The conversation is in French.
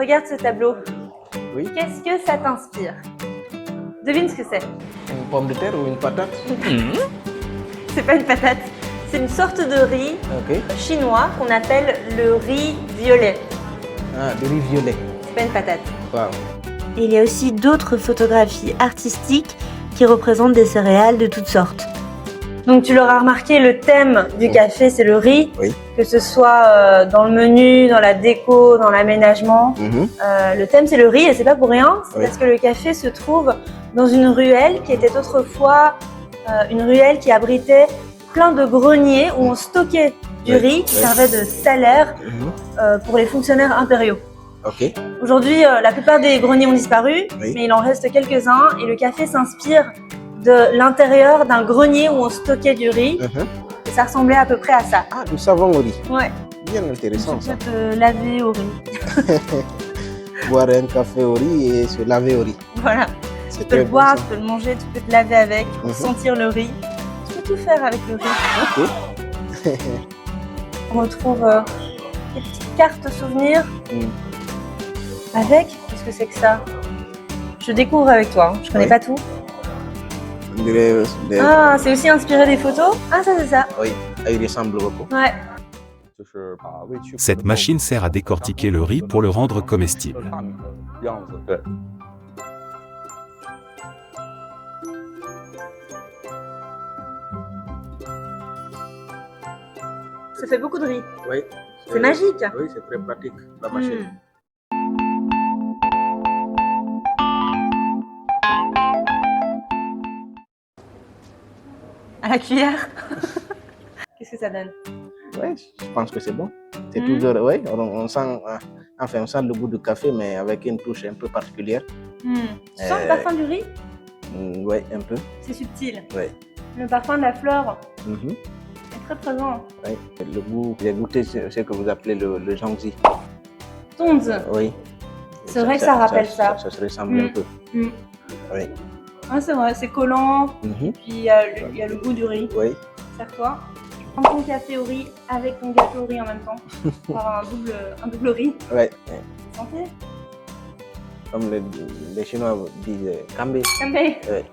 regarde ce tableau. Oui. Qu'est-ce que ça t'inspire? Devine ce que c'est. Une pomme de terre ou une patate? C'est pas une patate. C'est une sorte de riz Ok. chinois qu'on appelle le riz violet. Ah, du riz violet. C'est pas une patate. Wow. Et il y a aussi d'autres photographies artistiques qui représentent des céréales de toutes sortes. Donc tu l'auras remarqué, le thème du café, c'est le riz. Oui. Que ce soit dans le menu, dans la déco, dans l'aménagement. Le thème, c'est le riz et c'est pas pour rien. C'est parce que le café se trouve dans une ruelle qui était autrefois une ruelle qui abritait plein de greniers où on stockait du riz qui servait de salaire pour les fonctionnaires impériaux. Ok. Aujourd'hui, la plupart des greniers ont disparu, mais il en reste quelques-uns et le café s'inspire de l'intérieur d'un grenier où on stockait du riz. Et ça ressemblait à peu près à ça. Ah, du savon au riz. Ouais. Bien intéressant Tu ça. peux te laver au riz. Boire un café au riz et se laver au riz. Voilà. Tu peux le boire, tu peux le manger, tu peux te laver avec, sentir le riz. Tu peux tout faire avec le riz. Ok. On retrouve des petites cartes souvenirs. Avec, qu'est-ce que c'est que ça? Je découvre avec toi, je connais pas tout. Ah, c'est aussi inspiré des photos? Ah, ça c'est ça. Oui, il ressemble beaucoup. Ouais. Cette machine sert à décortiquer le riz pour le rendre comestible. Ça fait beaucoup de riz. Oui. C'est magique. Oui, c'est très pratique, la machine. À la cuillère. Qu'est-ce que ça donne? Oui, je pense que c'est bon. C'est toujours, oui, on sent, enfin, on sent le goût du café, mais avec une touche un peu particulière. Tu sens le parfum du riz? Oui, un peu. C'est subtil. Oui. Le parfum de la fleur est très présent. Oui, le goût, j'ai goûté ce que vous appelez le zhangzi. Tonze. Oui. C'est vrai que ça rappelle ça. Ça se ressemble un peu. Oui. Ah, c'est vrai, c'est collant. Puis il y a le goût du riz. Oui. Serre-toi. Prends ton café au riz avec ton gâteau au riz en même temps. Pour avoir un double riz. Oui. Santé. Comme les Chinois disent, Kambe. Kambe. Oui.